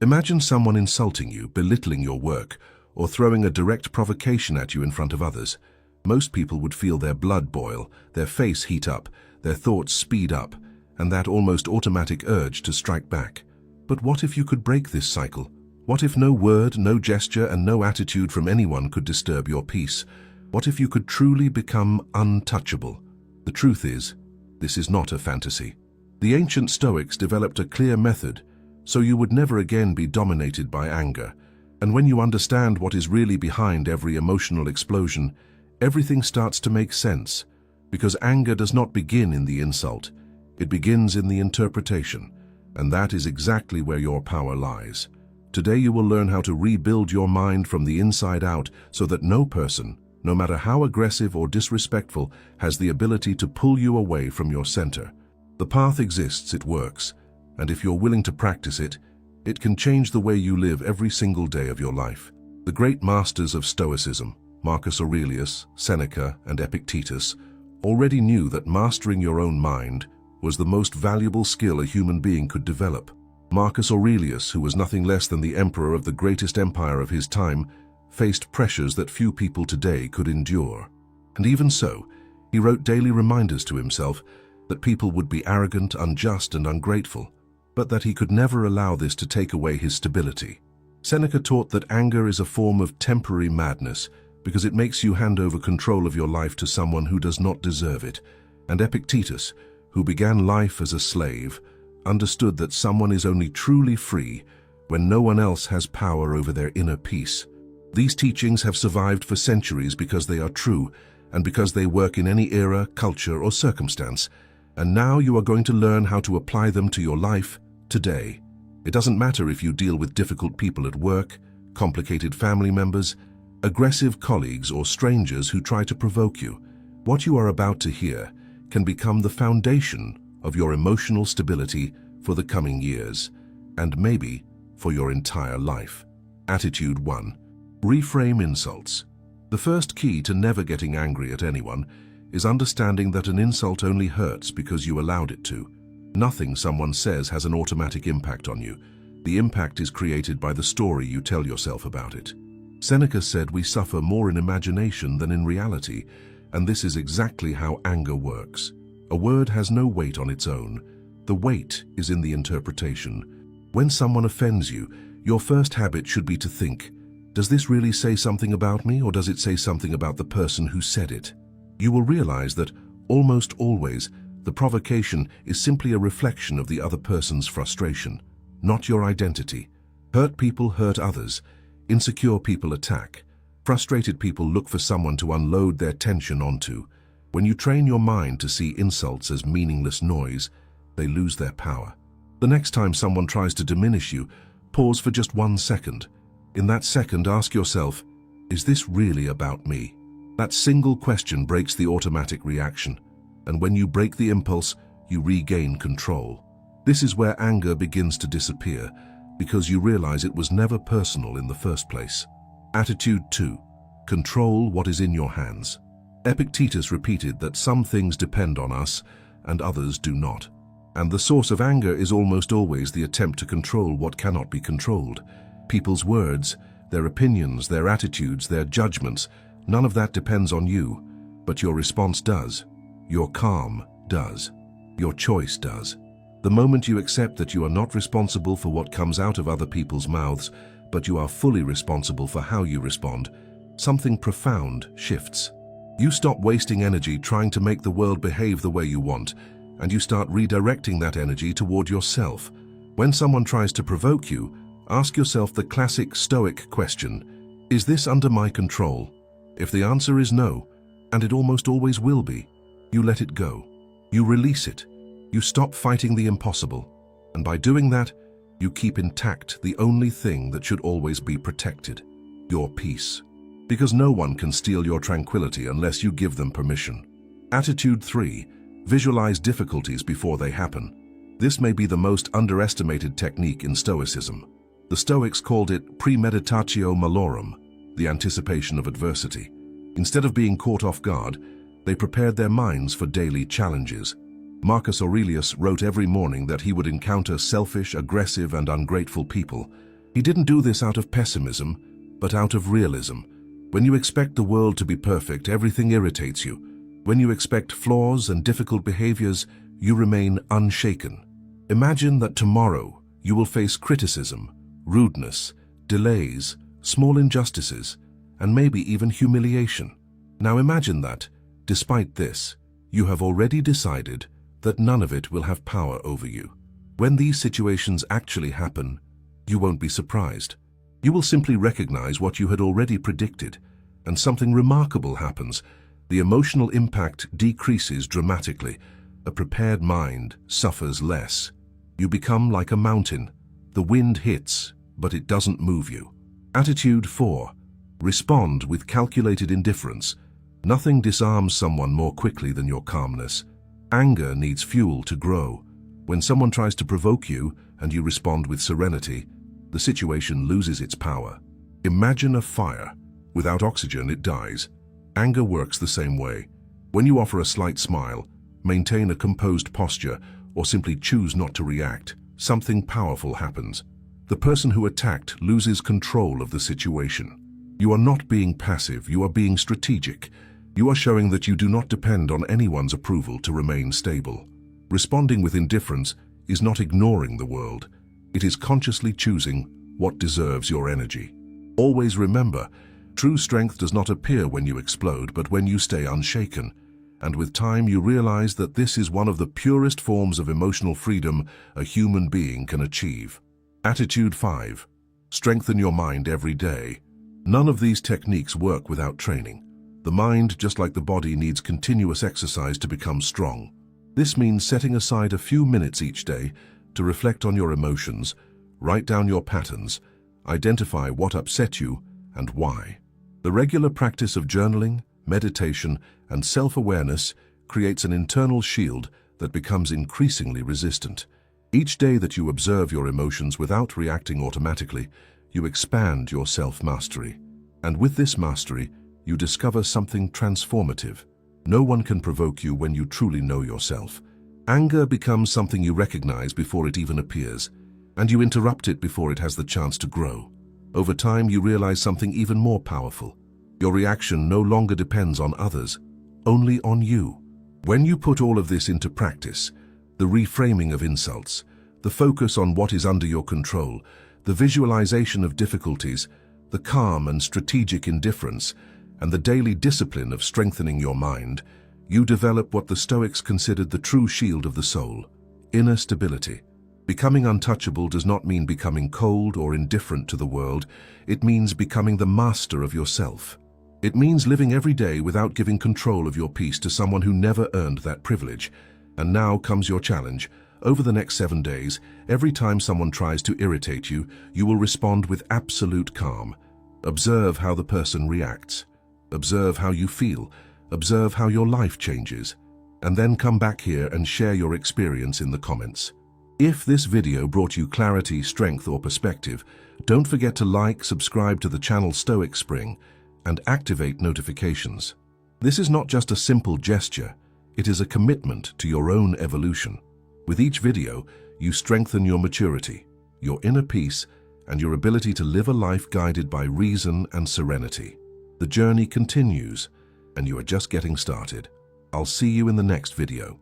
Imagine someone insulting you, belittling your work, or throwing a direct provocation at you in front of others. Most people would feel their blood boil, their face heat up, their thoughts speed up, and that almost automatic urge to strike back. But what if you could break this cycle? What if no word, no gesture, and no attitude from anyone could disturb your peace? What if you could truly become untouchable? The truth is, this is not a fantasy. The ancient Stoics developed a clear method, so you would never again be dominated by anger. And when you understand what is really behind every emotional explosion, everything starts to make sense, because anger does not begin in the insult. It begins in the interpretation, and that is exactly where your power lies. Today you will learn how to rebuild your mind from the inside out so that no person, no matter how aggressive or disrespectful, has the ability to pull you away from your center. The path exists, it works, and if you're willing to practice it, it can change the way you live every single day of your life. The great masters of Stoicism, Marcus Aurelius, Seneca, and Epictetus, already knew that mastering your own mind was the most valuable skill a human being could develop. Marcus Aurelius, who was nothing less than the emperor of the greatest empire of his time, faced pressures that few people today could endure. And even so, he wrote daily reminders to himself that people would be arrogant, unjust, and ungrateful, but that he could never allow this to take away his stability. Seneca taught that anger is a form of temporary madness because it makes you hand over control of your life to someone who does not deserve it. And Epictetus, who began life as a slave, understood that someone is only truly free when no one else has power over their inner peace. These teachings have survived for centuries because they are true and because they work in any era, culture, or circumstance. And now you are going to learn how to apply them to your life today. It doesn't matter if you deal with difficult people at work, complicated family members, aggressive colleagues, or strangers who try to provoke you. What you are about to hear can become the foundation of your emotional stability for the coming years, and maybe for your entire life. Attitude 1. Reframe insults. The first key to never getting angry at anyone is understanding that an insult only hurts because you allowed it to. Nothing someone says has an automatic impact on you. The impact is created by the story you tell yourself about it. Seneca said we suffer more in imagination than in reality, and this is exactly how anger works. A word has no weight on its own. The weight is in the interpretation. When someone offends you, your first habit should be to think, does this really say something about me, or does it say something about the person who said it? You will realize that, almost always, the provocation is simply a reflection of the other person's frustration, not your identity. Hurt people hurt others. Insecure people attack. Frustrated people look for someone to unload their tension onto. When you train your mind to see insults as meaningless noise, they lose their power. The next time someone tries to diminish you, pause for just 1 second. In that second, ask yourself, is this really about me? That single question breaks the automatic reaction, and when you break the impulse, you regain control. This is where anger begins to disappear, because you realize it was never personal in the first place. Attitude 2. Control what is in your hands. Epictetus repeated that some things depend on us and others do not. And the source of anger is almost always the attempt to control what cannot be controlled. People's words, their opinions, their attitudes, their judgments, none of that depends on you, but your response does. Your calm does. Your choice does. The moment you accept that you are not responsible for what comes out of other people's mouths, but you are fully responsible for how you respond, something profound shifts. You stop wasting energy trying to make the world behave the way you want, and you start redirecting that energy toward yourself. When someone tries to provoke you, ask yourself the classic Stoic question, is this under my control? If the answer is no, and it almost always will be, you let it go. You release it. You stop fighting the impossible. And by doing that, you keep intact the only thing that should always be protected, your peace. Because no one can steal your tranquility unless you give them permission. Attitude 3. Visualize difficulties before they happen. This may be the most underestimated technique in Stoicism. The Stoics called it premeditatio malorum, the anticipation of adversity. Instead of being caught off guard, they prepared their minds for daily challenges. Marcus Aurelius wrote every morning that he would encounter selfish, aggressive, and ungrateful people, He didn't do this out of pessimism, but out of realism. When you expect the world to be perfect, everything irritates you. When you expect flaws and difficult behaviors, you remain unshaken. Imagine that tomorrow you will face criticism, rudeness, delays, small injustices, and maybe even humiliation. Now imagine that, despite this, you have already decided that none of it will have power over you. When these situations actually happen, you won't be surprised. You will simply recognize what you had already predicted, and something remarkable happens. The emotional impact decreases dramatically. A prepared mind suffers less. You become like a mountain. The wind hits, but it doesn't move you. Attitude 4. Respond with calculated indifference. Nothing disarms someone more quickly than your calmness. Anger needs fuel to grow. When someone tries to provoke you and you respond with serenity, the situation loses its power. Imagine a fire. Without oxygen, it dies. Anger works the same way. When you offer a slight smile, maintain a composed posture, or simply choose not to react, something powerful happens. The person who attacked loses control of the situation. You are not being passive, you are being strategic. You are showing that you do not depend on anyone's approval to remain stable. Responding with indifference is not ignoring the world. It is consciously choosing what deserves your energy. Always remember, true strength does not appear when you explode, but when you stay unshaken. And with time you realize that this is one of the purest forms of emotional freedom a human being can achieve. Attitude 5. Strengthen your mind every day. None of these techniques work without training. The mind, just like the body, needs continuous exercise to become strong. This means setting aside a few minutes each day to reflect on your emotions, write down your patterns, identify what upset you and why. The regular practice of journaling, meditation, and self-awareness creates an internal shield that becomes increasingly resistant. Each day that you observe your emotions without reacting automatically, you expand your self-mastery. And with this mastery, you discover something transformative. No one can provoke you when you truly know yourself. Anger becomes something you recognize before it even appears, and you interrupt it before it has the chance to grow. Over time, you realize something even more powerful. Your reaction no longer depends on others, only on you. When you put all of this into practice, the reframing of insults, the focus on what is under your control, the visualization of difficulties, the calm and strategic indifference, and the daily discipline of strengthening your mind, you develop what the Stoics considered the true shield of the soul, inner stability. Becoming untouchable does not mean becoming cold or indifferent to the world. It means becoming the master of yourself. It means living every day without giving control of your peace to someone who never earned that privilege. And now comes your challenge. Over the next 7 days, every time someone tries to irritate you, you will respond with absolute calm. Observe how the person reacts. Observe how you feel. Observe how your life changes. And then come back here and share your experience in the comments. If this video brought you clarity, strength, or perspective, don't forget to like, subscribe to the channel Stoic Spring, and activate notifications. This is not just a simple gesture, it is a commitment to your own evolution. With each video, you strengthen your maturity, your inner peace, and your ability to live a life guided by reason and serenity. The journey continues, and you are just getting started. I'll see you in the next video.